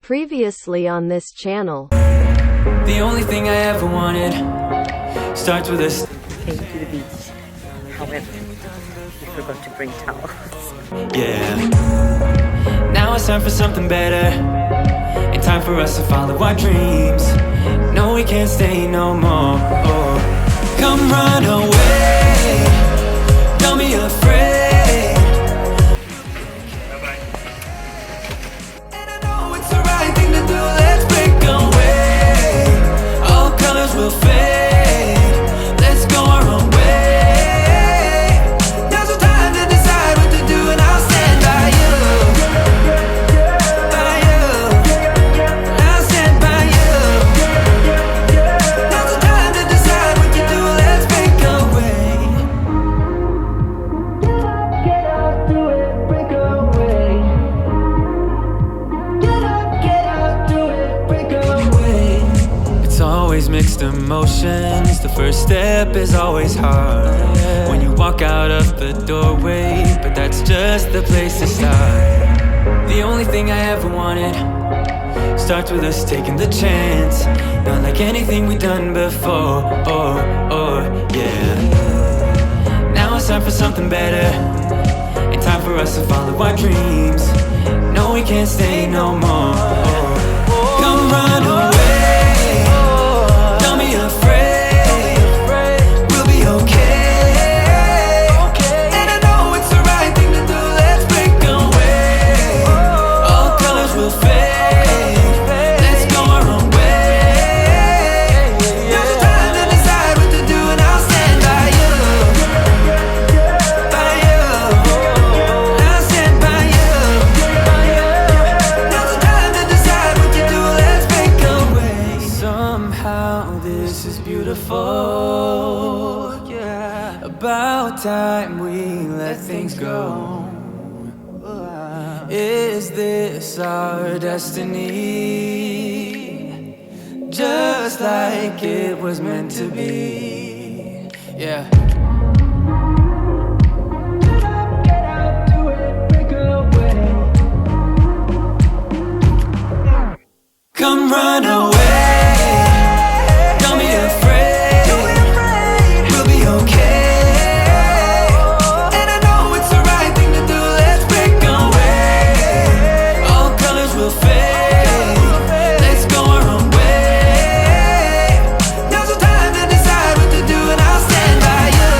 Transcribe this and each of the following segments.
Previously on this channel. The only thing I ever wanted starts with a came to the beach. However, we forgot to bring towels. yeah. Now it's time for something better, and time for us to follow our dreams. No, we can't stay no more. Oh. Come run away, don't be afraid. And I know it's the right thing to do. Let's break away. All colors will fade. Let's go our own way. Now's the time to decide what to do, and I'll stand by you. By you. I'll stand by you. Now's the time to decide what to do. Let's break away. Get up, do it, break away. Get up, do it, break away. It's always mixed emotions. The first step is always hard when you walk out of the doorway, but that's just the place to start. The only thing I ever wanted starts with us taking the chance. Not like anything we've done before. Yeah. Now it's time for something better, and time for us to follow our dreams. No, we can't stay no more. Come run away, don't be afraid. We'll be okay. And I know it's the right thing to do. Let's break away. All colors will fade. Let's go our own way. Now's the time to decide what to do, and I'll stand by you. By you. I'll stand by you. Now's the time to decide what to do. Let's break away. Somehow this is beautiful. Yeah. About time we let things go. Is this our destiny? Just like it was meant to be. Yeah. Get up, do it, break away. Come run away, don't be afraid. We'll be okay. And I know it's the right thing to do. Let's break away. All colors will fade. Let's go our own way. Now's the time to decide what to do, and I'll stand by you.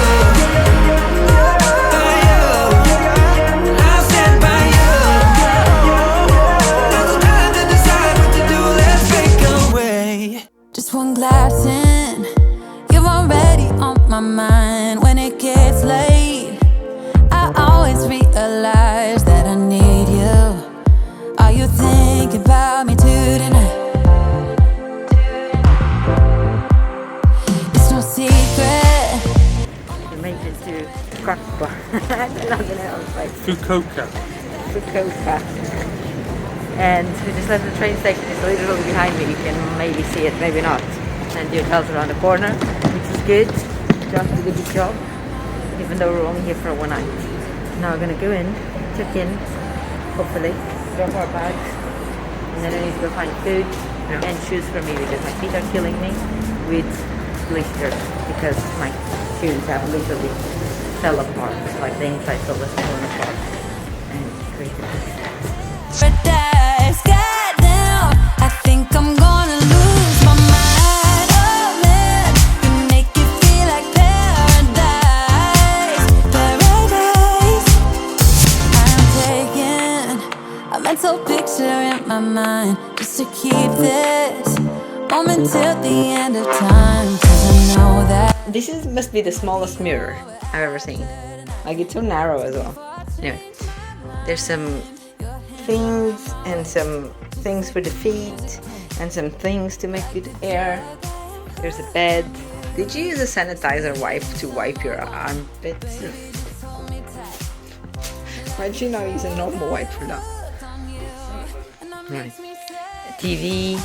By you. I'll stand by you. Now's the time to decide what to do. Let's break away. Just one glass in, you're already on my mind. When it gets late, I always realize that I need you. Are you thinking about me too tonight? It's no secret. We made it to FUKUOKA. I don't know the name of the place. FUKUOKA. FUKUOKA. And we just left the train station. It's literally behind me. You can maybe see it, maybe not. And the hotel's around the corner, which is good. Josh did a good job, even though we're only here for one night. Now we're gonna go in, check in, hopefully, drop our bags, and then I need to go find food and shoes for me because my feet are killing me with blisters because my shoes have literally fell apart, like the inside sole is falling apart and created blisters. Paradise, goddamn, I think I'm gonna lose my mind. Oh man, you make it feel like paradise, paradise. I'm taking a mental picture in my mind just to keep this moment till the end of time. 'Cause I know that This must be the smallest mirror I've ever seen. Like, it's so narrow as well. Anyway, there's some things and some things for the feet and some things to make good air. There's a bed. Did you use a sanitizer wipe to wipe your armpits? Why did you not use a normal wipe for that? Right. A TV.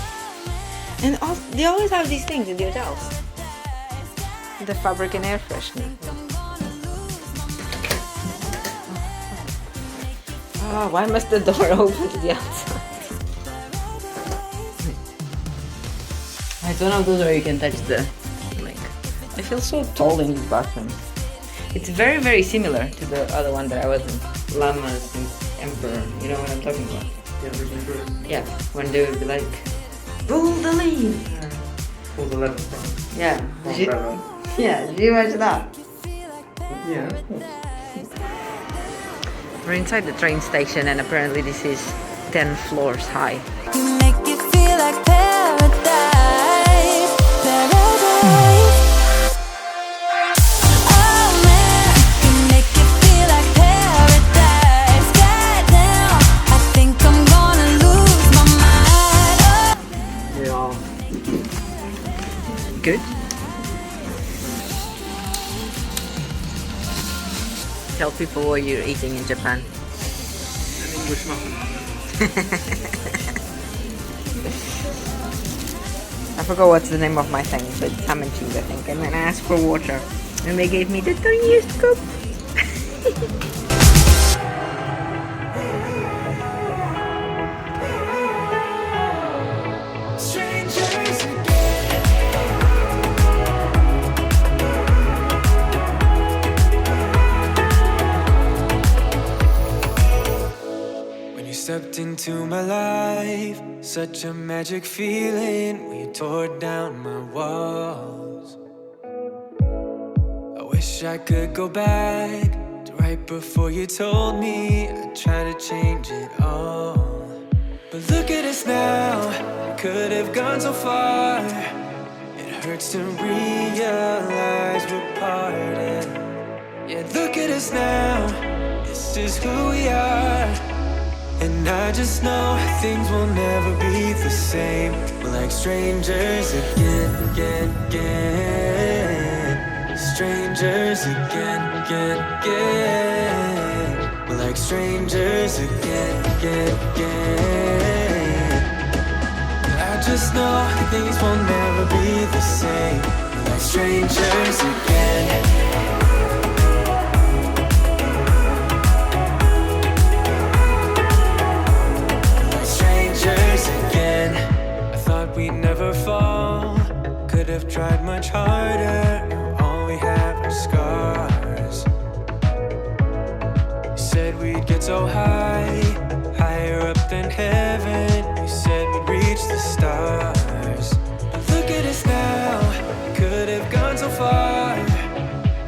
And also, they always have these things in the hotels. The fabric and air freshener. Oh, why must the door open to the outside? It's one of those where you can touch the, like, I feel so tall in this bathroom. It's very, very similar to the other one that I was in, Llamas and Emperor. You know what I'm talking about? Yeah, when they would be like, pull the leaf. Pull the lever. Yeah. Pull Did the you, lever. yeah, did you watch that? Yeah. We're inside the train station and apparently this is 10 floors high. You make it feel like paradise, paradise. Oh man, you make it feel like paradise. Goddamn, I think I'm gonna lose my mind. Good. Tell people what you're eating in Japan. An English muffin. I forgot what's the name of my thing, but it's ham and cheese, I think. And then I asked for water, and they gave me the tiniest cup. Stepped into my life, such a magic feeling when you tore down my walls. I wish I could go back to right before you told me I'd try to change it all. But look at us now, we could have gone so far. It hurts to realize we're parted. Yeah, look at us now, this is who we are. And I just know things will never be the same. We're like strangers again, again, again. Strangers again, again, again. We're like strangers again, again, again. I just know things will never be the same. We're like strangers again. We never fall, could have tried much harder. All we have are scars. You said we'd get so high, higher up than heaven. You said we'd reach the stars. But look at us now, we could have gone so far.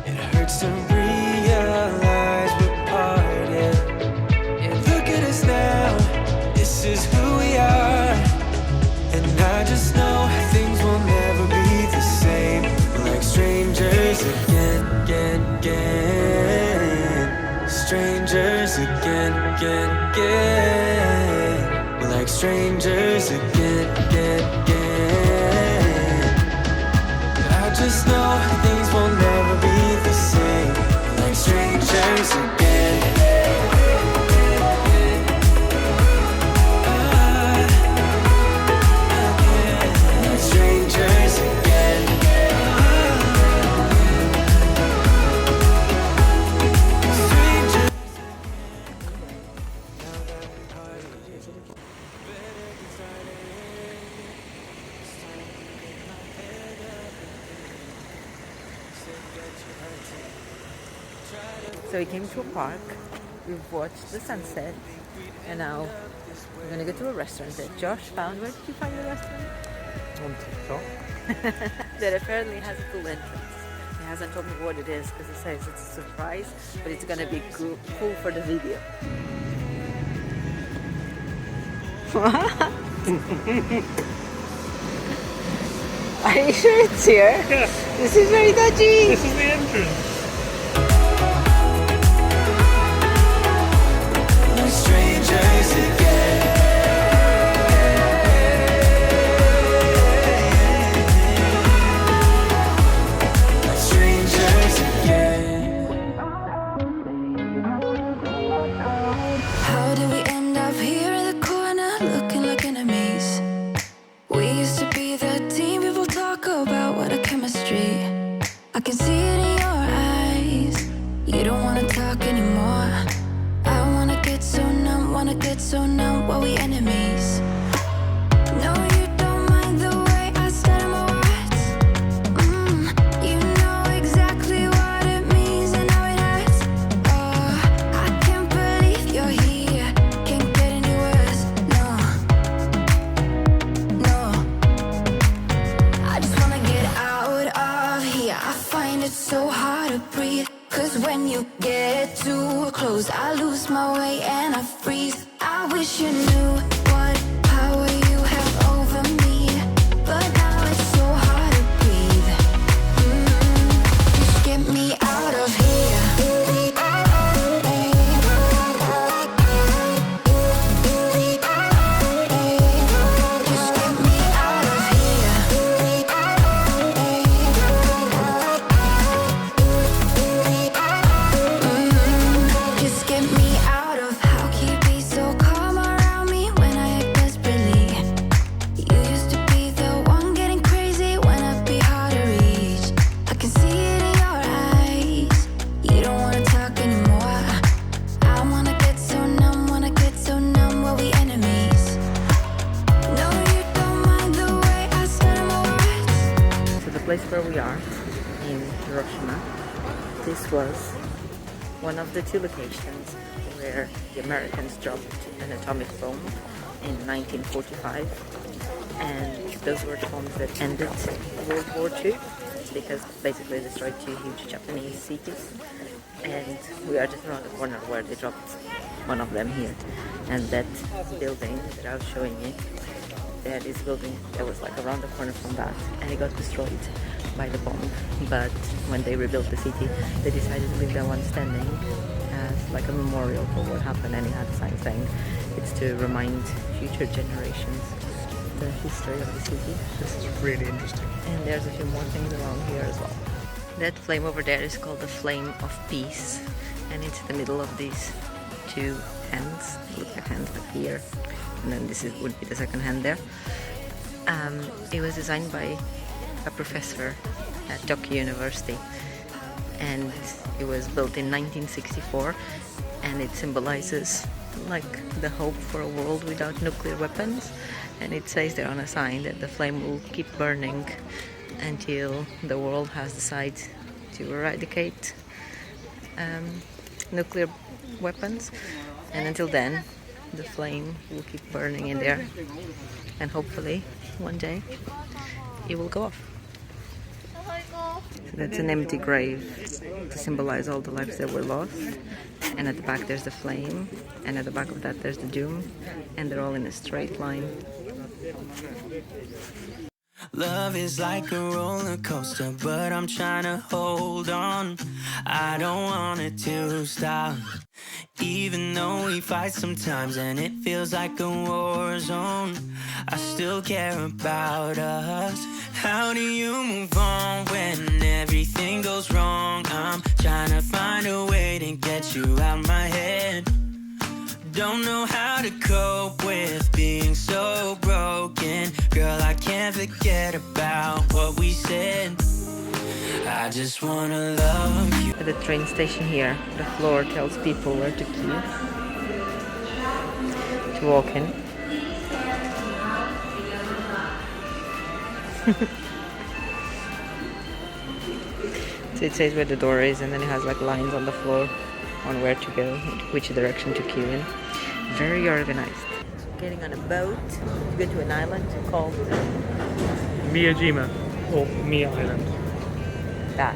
It hurts to realize we're parted. Yeah, look at us now, this is who we are. And I just know things will never be the same. We're like strangers again, again, again. Strangers again, again, again. We're like strangers again, again, again. I just know things will never be the same. We're like strangers again. So we came to a park, we've watched the sunset, and now we're gonna go to a restaurant that Josh found. Where did you find the restaurant? On TikTok. That apparently has a cool entrance. He hasn't told me what it is because he says it's a surprise, but it's gonna be cool for the video. Are you sure it's here? Yeah. This is very dodgy. This is the entrance. Strangers again. Strangers again. How did we end up here in the corner, looking at maze? We used to be the team people talk about, what a chemistry. I can see it in your eyes. You don't wanna talk anymore. I wanna get so numb, wanna get so it's so hard to breathe. Cause when you get too close, I lose my way and I freeze. I wish you knew what power you have over me, but now it's so hard to breathe. Just get me out of here. Where we are in Hiroshima, this was one of the two locations where the Americans dropped an atomic bomb in 1945, and those were the bombs that ended World War II because basically destroyed two huge Japanese cities. And we are just around the corner where they dropped one of them here, and that building that I was showing you, that is building that was like around the corner from that, and it got destroyed by the bomb. But when they rebuilt the city, they decided to leave that one standing as like a memorial for what happened, and it had a sign saying it's to remind future generations the history of the city. This is really interesting. And there's a few more things around here as well. That flame over there is called the Flame of Peace, and it's in the middle of these two hands. Look at hands like here, and then this would be the second hand there. It was designed by a professor at Tokyo University, and it was built in 1964, and it symbolizes like the hope for a world without nuclear weapons. And it says there on a sign that the flame will keep burning until the world has decided to eradicate nuclear weapons, and until then the flame will keep burning in there, and hopefully one day it will go off. So that's an empty grave to symbolize all the lives that were lost, and at the back there's the flame, and at the back of that there's the doom, and they're all in a straight line. Love is like a roller coaster, but I'm trying to hold on. I don't want it to stop. Even though we fight sometimes and it feels like a war zone, I still care about us. How do you move on when everything goes wrong? I'm trying to find a way to get you out my head. Don't know how to cope with being so broken. Girl, I can't forget about what we said. I just wanna love you. At the train station here, the floor tells people where to queue to walk in. So it says where the door is, and then it has like lines on the floor on where to go, which direction to queue in. Very organized. Getting on a boat to go to an island called Miyajima, or Mi Island. that.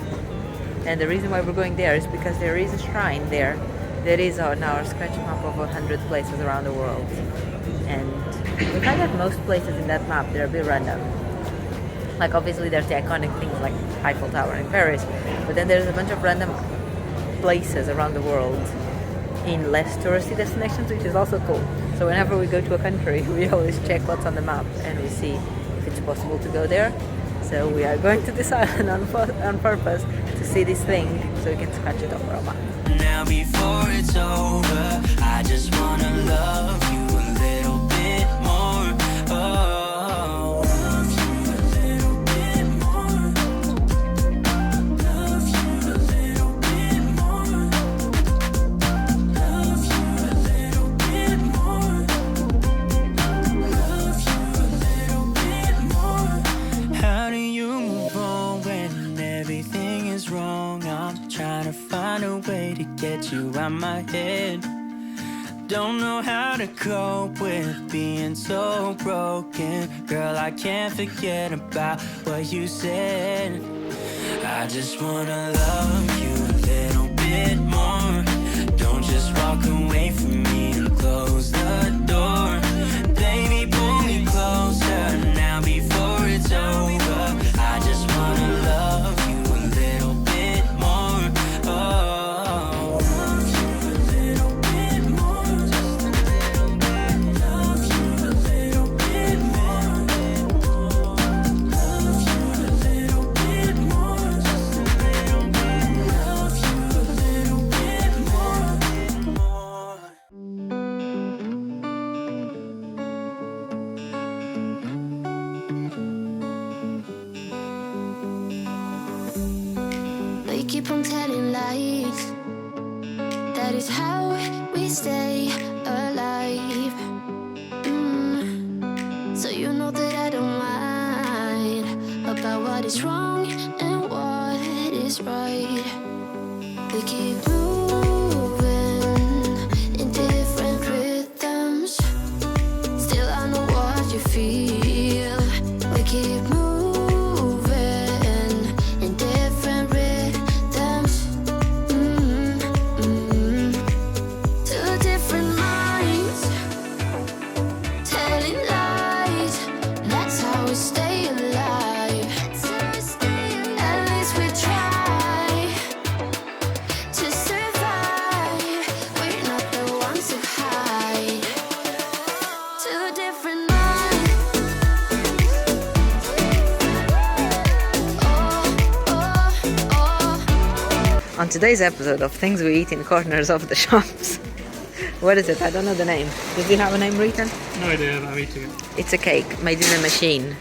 And the reason why we're going there is because there is a shrine there that is on our scratch map of 100 places around the world. And we find that most places in that map, they're a bit random. Like obviously there's the iconic things like Eiffel Tower in Paris, but then there's a bunch of random places around the world in less touristy destinations, which is also cool. So whenever we go to a country, we always check what's on the map and we see if it's possible to go there. So we are going to this island on purpose to see this thing, so we can scratch it off our map. Now before it's over, I just wanna love you a little bit more. Oh, love you a little bit more. Love you a little bit more. Love you a little bit more. Love you a little bit more. How do you move on when everything is wrong? I'm trying to find a way to get you out my head. Don't know how to cope with being so broken. Girl, I can't forget about what you said. I just wanna love you a little bit more. Don't just walk away from me and close the door. Baby, pull me closer now before it's over. I just wanna love you a little bit more. Oh, love you a little bit more. Just a little bit. Love you a little bit more. Love you a little bit more. Just a little bit. Love you a little bit more. We keep on telling lies. That is how we stay alive. So you know that I don't mind about what is wrong and what is right. We keep moving in different rhythms. Still I know what you feel. We keep moving in different rhythms. Two different minds telling lies. That's how we stay alive. At least we try to survive. We're not the ones who hide. Two different minds. On today's episode of Things We Eat in Corners of the Shops. What is it? I don't know the name. Does it have a name written? No idea, but I'm eating it. It's a cake made in a machine.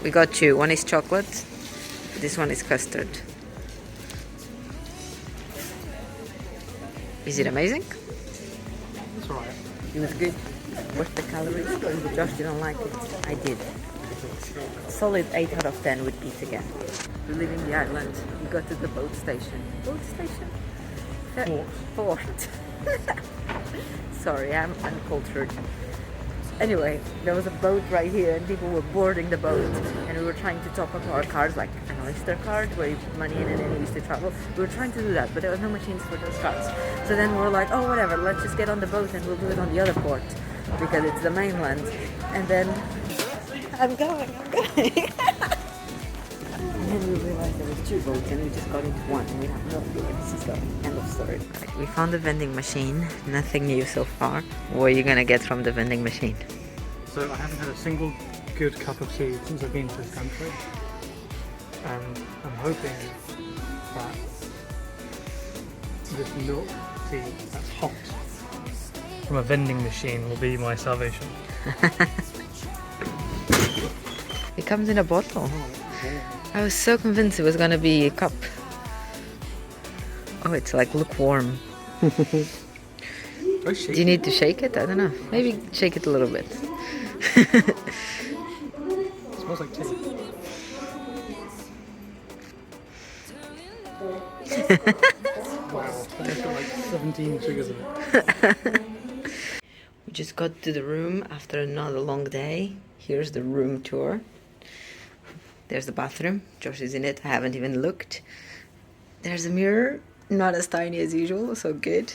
We got two. One is chocolate. This one is custard. Is it amazing? It's alright. It was good. What's the calories? Josh didn't like it. I did. Solid 8 out of 10 would eat again. We're leaving the island. We got to the boat station. Boat station? Port. Sorry, I'm uncultured. Anyway, there was a boat right here and people were boarding the boat and we were trying to top up our cards, like an Oyster card where you put money in and then you used to travel. We were trying to do that, but there was no machines for those cards. So then we were like, oh whatever, let's just get on the boat and we'll do it on the other port because it's the mainland. And then I'm going. And then we realized there was two boats and we just got into one and we have no idea where this is going. End of story. Right, we found a vending machine. Nothing new so far. What are you gonna get from the vending machine? So I haven't had a single good cup of tea since I've been to this country. And I'm hoping that this milk tea that's hot from a vending machine will be my salvation. It comes in a bottle. I was so convinced it was gonna be a cup. Oh, it's like lukewarm. Do you need to shake it? I don't know. Maybe shake it a little bit. It smells like tea. Wow, there's got like 17 sugars in it. We just got to the room after another long day. Here's the room tour. There's the bathroom. Josh is in it. I haven't even looked. There's a mirror. Not as tiny as usual, so good.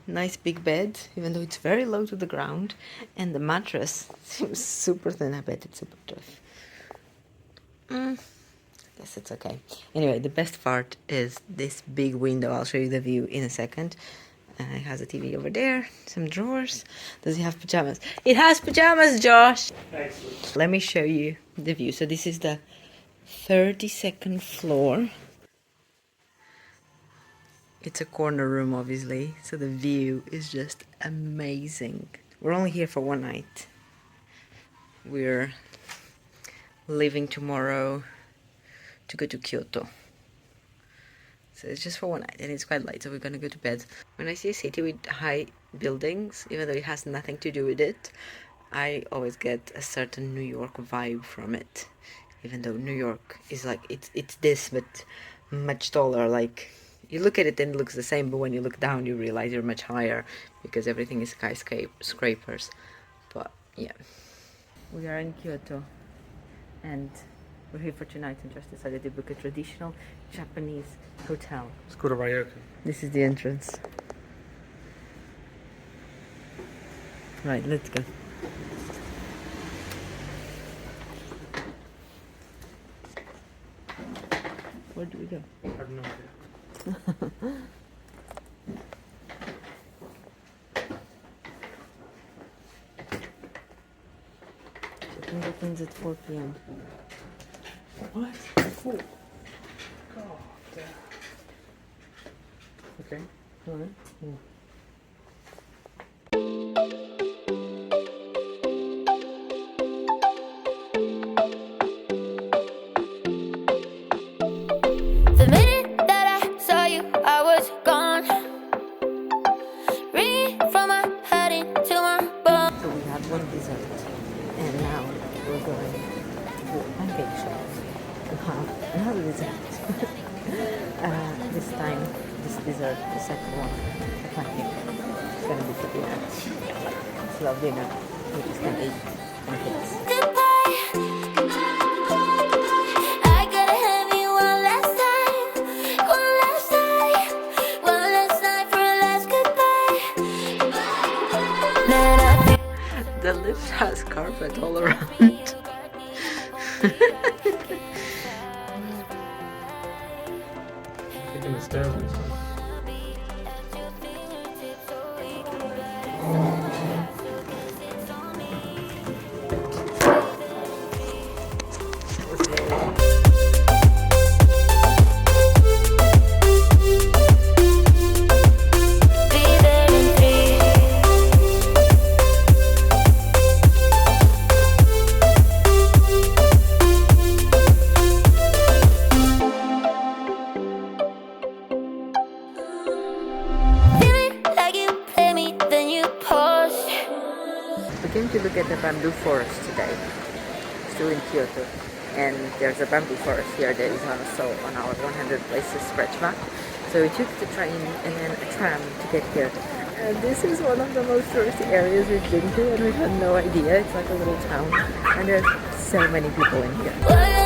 Nice big bed, even though it's very low to the ground. And the mattress seems super thin. I bet it's super tough. I guess it's okay. Anyway, the best part is this big window. I'll show you the view in a second. It has a TV over there, some drawers. Does it have pajamas? It has pajamas, Josh! Excellent. Let me show you the view. So this is the 32nd floor. It's a corner room, obviously, so the view is just amazing. We're only here for one night. We're leaving tomorrow to go to Kyoto. So it's just for one night and it's quite late, so we're gonna go to bed. When I see a city with high buildings, even though it has nothing to do with it, I always get a certain New York vibe from it. Even though New York is like, it's this, but much taller. Like, you look at it and it looks the same, but when you look down you realize you're much higher because everything is skyscrapers. But yeah. We are in Kyoto and we're here for 2 nights and just decided to book a traditional Japanese hotel. It's called a ryokan. This is the entrance. Right, let's go. Where do we go? I have no idea. Check-in opens at 4 p.m. What? Cool. God damn. Okay. Alright. Yeah. The minute that I saw you, I was gone. Ringing from my head into my bones. So we had one dessert, and now we're going to a pancake shop to have another dessert. This time, this dessert, the second one, the pancake, it's gonna be for dinner. It's love dinner. We just gonna eat pancakes. Goodbye. I gotta have you one last time. One last time. One last time for a last goodbye. Man, I feel The lift has carpet all around. Taking the stairs and stuff. be there in 3. Feeling like you play me, then you pause. We came to look at the bamboo forest today, still in Kyoto, and there's a bamboo forest here that is also on our 100 places stretch map. So we took the train and then a tram to get here. And this is one of the most touristy areas we've been to, and we had no idea. It's like a little town, and there's so many people in here. One